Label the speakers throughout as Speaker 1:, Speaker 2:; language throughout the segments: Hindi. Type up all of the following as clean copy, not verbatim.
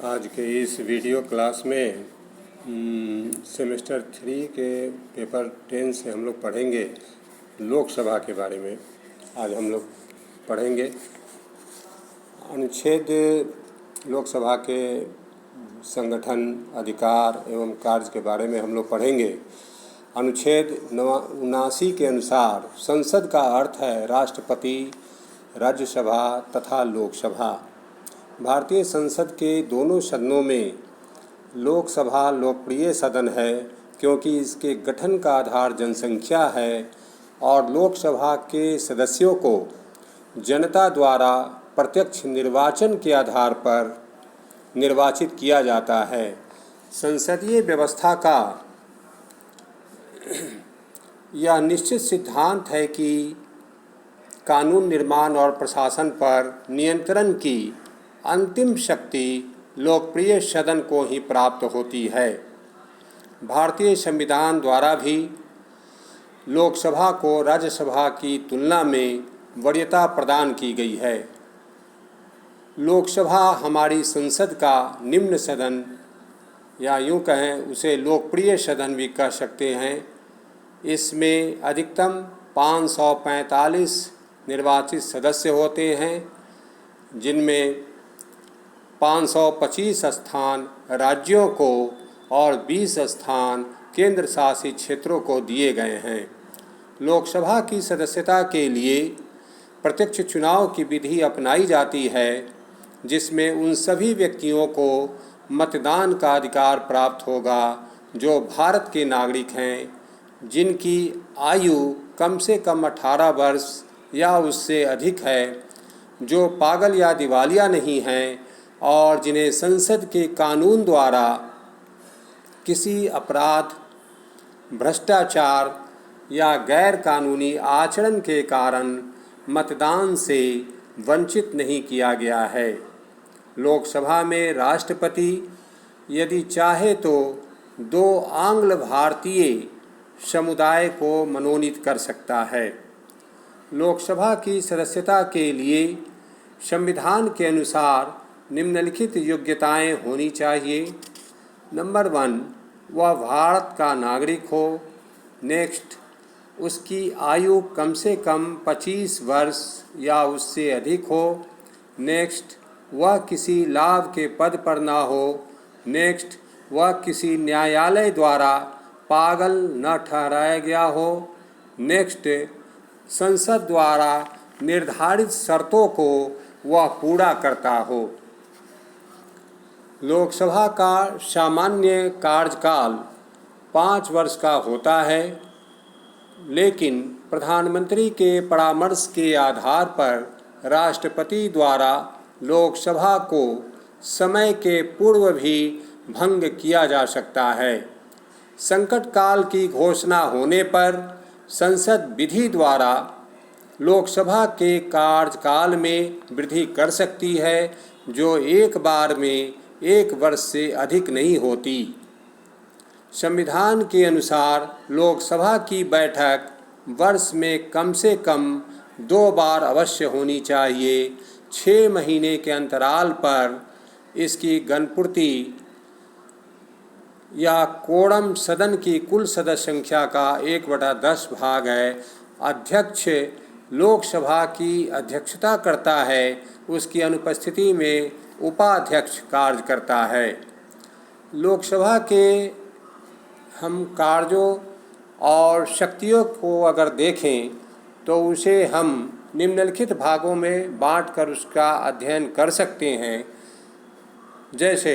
Speaker 1: आज के इस वीडियो क्लास में सेमेस्टर 3 के पेपर 10 से हम लोग पढ़ेंगे लोकसभा के बारे में। आज हम लोग पढ़ेंगे अनुच्छेद लोकसभा के संगठन, अधिकार एवं कार्य के बारे में हम लोग पढ़ेंगे। अनुच्छेद 79 के अनुसार संसद का अर्थ है राष्ट्रपति, राज्यसभा तथा लोकसभा। भारतीय संसद के दोनों सदनों में लोकसभा लोकप्रिय सदन है क्योंकि इसके गठन का आधार जनसंख्या है और लोकसभा के सदस्यों को जनता द्वारा प्रत्यक्ष निर्वाचन के आधार पर निर्वाचित किया जाता है। संसदीय व्यवस्था का यह निश्चित सिद्धांत है कि कानून निर्माण और प्रशासन पर नियंत्रण की अंतिम शक्ति लोकप्रिय सदन को ही प्राप्त होती है। भारतीय संविधान द्वारा भी लोकसभा को राज्यसभा की तुलना में वरीयता प्रदान की गई है। लोकसभा हमारी संसद का निम्न सदन या यूँ कहें उसे लोकप्रिय सदन भी कह सकते हैं। इसमें अधिकतम 545 निर्वाचित सदस्य होते हैं, जिनमें 525 स्थान राज्यों को और 20 स्थान केंद्र शासित क्षेत्रों को दिए गए हैं। लोकसभा की सदस्यता के लिए प्रत्यक्ष चुनाव की विधि अपनाई जाती है, जिसमें उन सभी व्यक्तियों को मतदान का अधिकार प्राप्त होगा जो भारत के नागरिक हैं, जिनकी आयु कम से कम 18 वर्ष या उससे अधिक है, जो पागल या दिवालिया नहीं हैं और जिन्हें संसद के कानून द्वारा किसी अपराध, भ्रष्टाचार या गैर कानूनी आचरण के कारण मतदान से वंचित नहीं किया गया है। लोकसभा में राष्ट्रपति यदि चाहे तो 2 आंग्ल भारतीय समुदाय को मनोनीत कर सकता है। लोकसभा की सदस्यता के लिए संविधान के अनुसार निम्नलिखित योग्यताएं होनी चाहिए। नंबर 1, वह भारत का नागरिक हो। नेक्स्ट, उसकी आयु कम से कम 25 वर्ष या उससे अधिक हो। नेक्स्ट, वह किसी लाभ के पद पर ना हो। नेक्स्ट, वह किसी न्यायालय द्वारा पागल न ठहराया गया हो। नेक्स्ट, संसद द्वारा निर्धारित शर्तों को वह पूरा करता हो। लोकसभा का सामान्य कार्यकाल 5 वर्ष का होता है, लेकिन प्रधानमंत्री के परामर्श के आधार पर राष्ट्रपति द्वारा लोकसभा को समय के पूर्व भी भंग किया जा सकता है। संकट काल की घोषणा होने पर संसद विधि द्वारा लोकसभा के कार्यकाल में वृद्धि कर सकती है, जो एक बार में 1 वर्ष से अधिक नहीं होती। संविधान के अनुसार लोकसभा की बैठक वर्ष में कम से कम 2 बार अवश्य होनी चाहिए। 6 महीने के अंतराल पर इसकी गणपूर्ति या कोड़म सदन की कुल सदस्य संख्या का 1/10 भाग है। अध्यक्ष लोकसभा की अध्यक्षता करता है, उसकी अनुपस्थिति में उपाध्यक्ष कार्य करता है। लोकसभा के हम कार्यों और शक्तियों को अगर देखें तो उसे हम निम्नलिखित भागों में बांटकर उसका अध्ययन कर सकते हैं। जैसे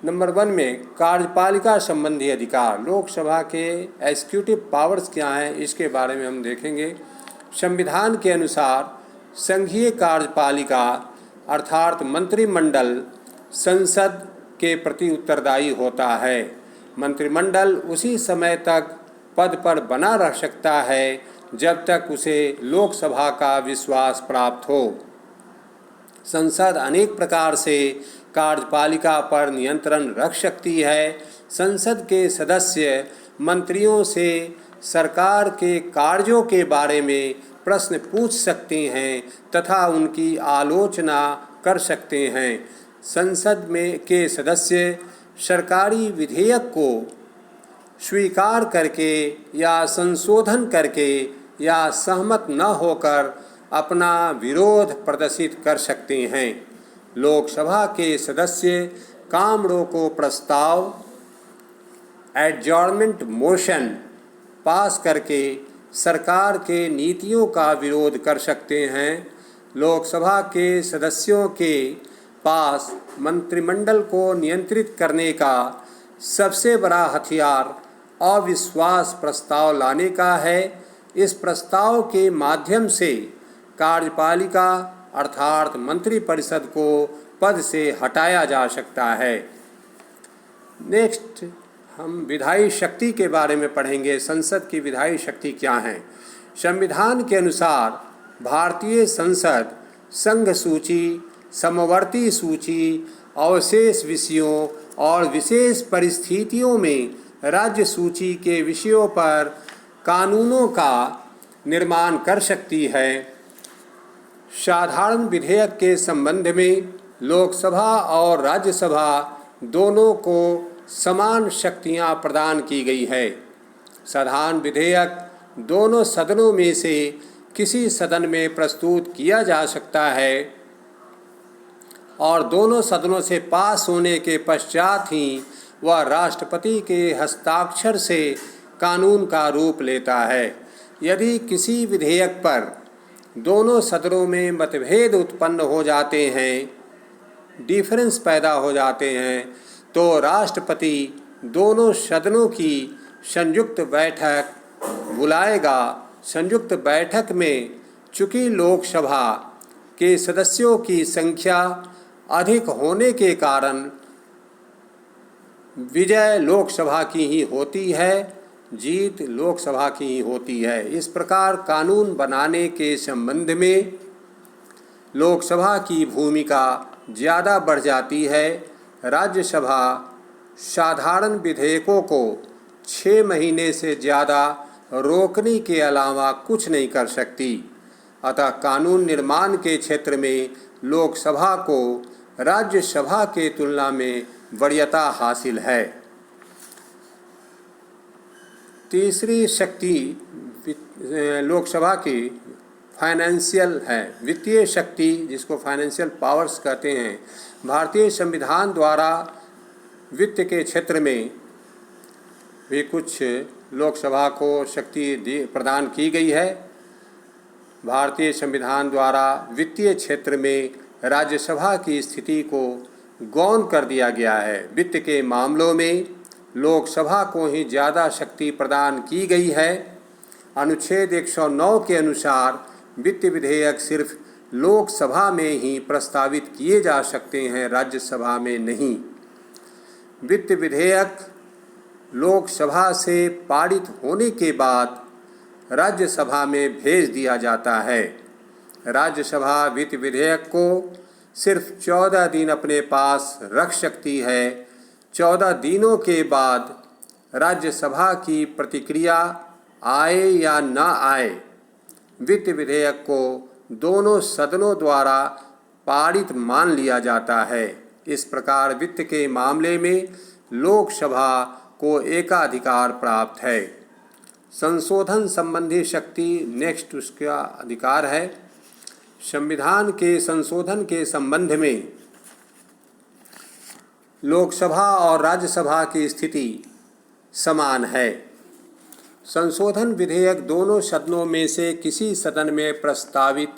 Speaker 1: नंबर 1 में कार्यपालिका संबंधी अधिकार। लोकसभा के एग्जीक्यूटिव पावर्स क्या हैं, इसके बारे में हम देखेंगे। संविधान के अनुसार संघीय कार्यपालिका अर्थात मंत्रिमंडल संसद के प्रति उत्तरदायी होता है। मंत्रिमंडल उसी समय तक पद पर बना रह सकता है जब तक उसे लोकसभा का विश्वास प्राप्त हो। संसद अनेक प्रकार से कार्यपालिका पर नियंत्रण रख सकती है। संसद के सदस्य मंत्रियों से सरकार के कार्यों के बारे में प्रश्न पूछ सकते हैं तथा उनकी आलोचना कर सकते हैं। संसद में के सदस्य सरकारी विधेयक को स्वीकार करके या संशोधन करके या सहमत न होकर अपना विरोध प्रदर्शित कर सकते हैं। लोकसभा के सदस्य काम रोको प्रस्ताव एडजॉर्नमेंट मोशन पास करके सरकार के नीतियों का विरोध कर सकते हैं। लोकसभा के सदस्यों के पास मंत्रिमंडल को नियंत्रित करने का सबसे बड़ा हथियार अविश्वास प्रस्ताव लाने का है। इस प्रस्ताव के माध्यम से कार्यपालिका अर्थात मंत्रिपरिषद को पद से हटाया जा सकता है। नेक्स्ट हम विधायी शक्ति के बारे में पढ़ेंगे। संसद की विधायी शक्ति क्या है? संविधान के अनुसार भारतीय संसद संघ सूची, समवर्ती सूची, अवशेष विषयों और विशेष परिस्थितियों में राज्य सूची के विषयों पर कानूनों का निर्माण कर सकती है। साधारण विधेयक के संबंध में लोकसभा और राज्यसभा दोनों को समान शक्तियां प्रदान की गई है। साधारण विधेयक दोनों सदनों में से किसी सदन में प्रस्तुत किया जा सकता है और दोनों सदनों से पास होने के पश्चात ही वह राष्ट्रपति के हस्ताक्षर से कानून का रूप लेता है। यदि किसी विधेयक पर दोनों सदनों में मतभेद उत्पन्न हो जाते हैं, डिफरेंस पैदा हो जाते हैं, तो राष्ट्रपति दोनों सदनों की संयुक्त बैठक बुलाएगा। संयुक्त बैठक में चूँकि लोकसभा के सदस्यों की संख्या अधिक होने के कारण विजय लोकसभा की ही होती है, जीत लोकसभा की ही होती है। इस प्रकार कानून बनाने के संबंध में लोकसभा की भूमिका ज़्यादा बढ़ जाती है। राज्यसभा साधारण विधेयकों को 6 महीने से ज़्यादा रोकने के अलावा कुछ नहीं कर सकती। अतः कानून निर्माण के क्षेत्र में लोकसभा को राज्यसभा के तुलना में वरीयता हासिल है। तीसरी शक्ति लोकसभा की फाइनेंशियल है, वित्तीय शक्ति, जिसको फाइनेंशियल पावर्स कहते हैं। भारतीय संविधान द्वारा वित्त के क्षेत्र में भी कुछ लोकसभा को शक्ति प्रदान की गई है। भारतीय संविधान द्वारा वित्तीय क्षेत्र में राज्यसभा की स्थिति को गौण कर दिया गया है। वित्त के मामलों में लोकसभा को ही ज़्यादा शक्ति प्रदान की गई है। अनुच्छेद 109 के अनुसार वित्त विधेयक सिर्फ लोकसभा में ही प्रस्तावित किए जा सकते हैं, राज्यसभा में नहीं। वित्त विधेयक लोकसभा से पारित होने के बाद राज्यसभा में भेज दिया जाता है। राज्यसभा वित्त विधेयक को सिर्फ 14 दिन अपने पास रख सकती है। 14 दिनों के बाद राज्यसभा की प्रतिक्रिया आए या न आए, वित्त विधेयक को दोनों सदनों द्वारा पारित मान लिया जाता है। इस प्रकार वित्त के मामले में लोकसभा को एकाधिकार प्राप्त है। संशोधन संबंधी शक्ति नेक्स्ट उसका अधिकार है। संविधान के संशोधन के संबंध में लोकसभा और राज्यसभा की स्थिति समान है। संशोधन विधेयक दोनों सदनों में से किसी सदन में प्रस्तावित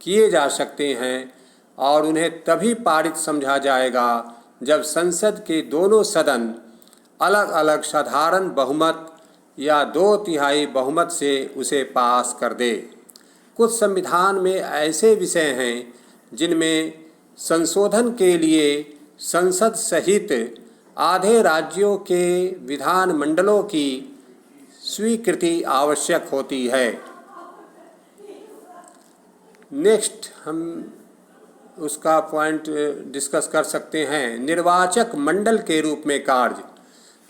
Speaker 1: किए जा सकते हैं और उन्हें तभी पारित समझा जाएगा जब संसद के दोनों सदन अलग अलग साधारण बहुमत या 2/3 बहुमत से उसे पास कर दे। कुछ संविधान में ऐसे विषय हैं जिनमें संशोधन के लिए संसद सहित आधे राज्यों के विधानमंडलों की स्वीकृति आवश्यक होती है। नेक्स्ट हम उसका पॉइंट डिस्कस कर सकते हैं। निर्वाचक मंडल के रूप में कार्य।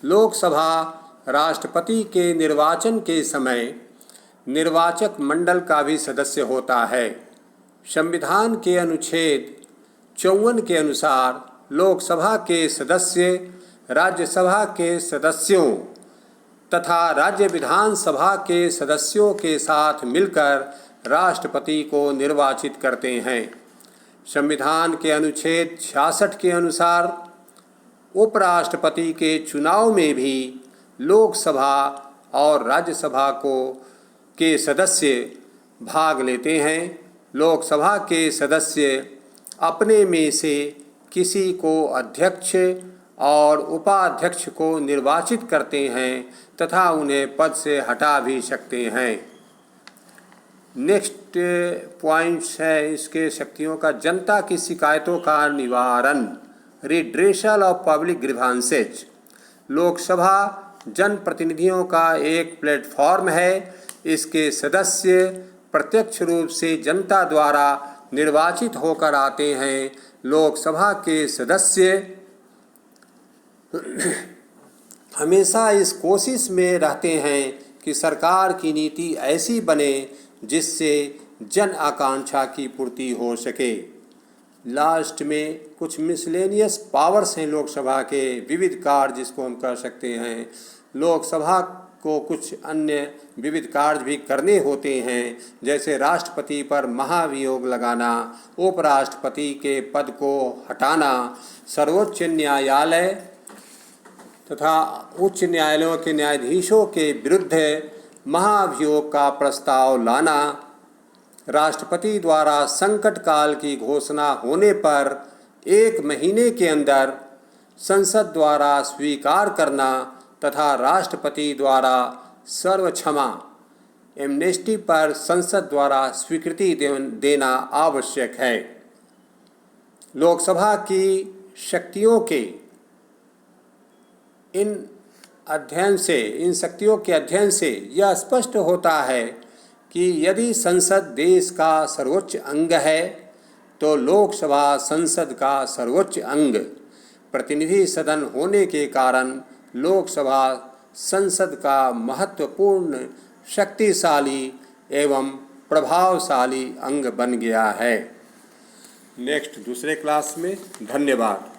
Speaker 1: लोकसभा राष्ट्रपति के निर्वाचन के समय निर्वाचक मंडल का भी सदस्य होता है। संविधान के अनुच्छेद 54 के अनुसार लोकसभा के सदस्य राज्यसभा के सदस्यों तथा राज्य विधानसभा के सदस्यों के साथ मिलकर राष्ट्रपति को निर्वाचित करते हैं। संविधान के अनुच्छेद 66 के अनुसार उपराष्ट्रपति के चुनाव में भी लोकसभा और राज्यसभा के सदस्य भाग लेते हैं। लोकसभा के सदस्य अपने में से किसी को अध्यक्ष और उपाध्यक्ष को निर्वाचित करते हैं तथा उन्हें पद से हटा भी सकते हैं। नेक्स्ट पॉइंट्स है इसके शक्तियों का। जनता की शिकायतों का निवारण, redressal of public grievances. Lok Sabha जनप्रतिनिधियों का एक प्लेटफॉर्म है। इसके सदस्य प्रत्यक्ष रूप से जनता द्वारा निर्वाचित होकर आते हैं। लोकसभा के सदस्य हमेशा इस कोशिश में रहते हैं कि सरकार की नीति ऐसी बने जिससे जन आकांक्षा की पूर्ति हो सके। लास्ट में कुछ मिसलेनियस पावर्स हैं लोकसभा के, विविध कार्य जिसको हम कर सकते हैं। लोकसभा को कुछ अन्य विविध कार्य भी करने होते हैं, जैसे राष्ट्रपति पर महाभियोग लगाना, उपराष्ट्रपति के पद को हटाना, सर्वोच्च न्यायालय तथा उच्च न्यायालयों के न्यायाधीशों के विरुद्ध महाभियोग का प्रस्ताव लाना, राष्ट्रपति द्वारा संकट काल की घोषणा होने पर 1 महीने के अंदर संसद द्वारा स्वीकार करना तथा राष्ट्रपति द्वारा सर्वक्षमा एमनेस्टी पर संसद द्वारा स्वीकृति देना आवश्यक है। लोकसभा की शक्तियों के इन शक्तियों के अध्ययन से यह स्पष्ट होता है कि यदि संसद देश का सर्वोच्च अंग है तो लोकसभा संसद का सर्वोच्च अंग प्रतिनिधि सदन होने के कारण लोकसभा संसद का महत्वपूर्ण, शक्तिशाली एवं प्रभावशाली अंग बन गया है। नेक्स्ट दूसरे क्लास में। धन्यवाद।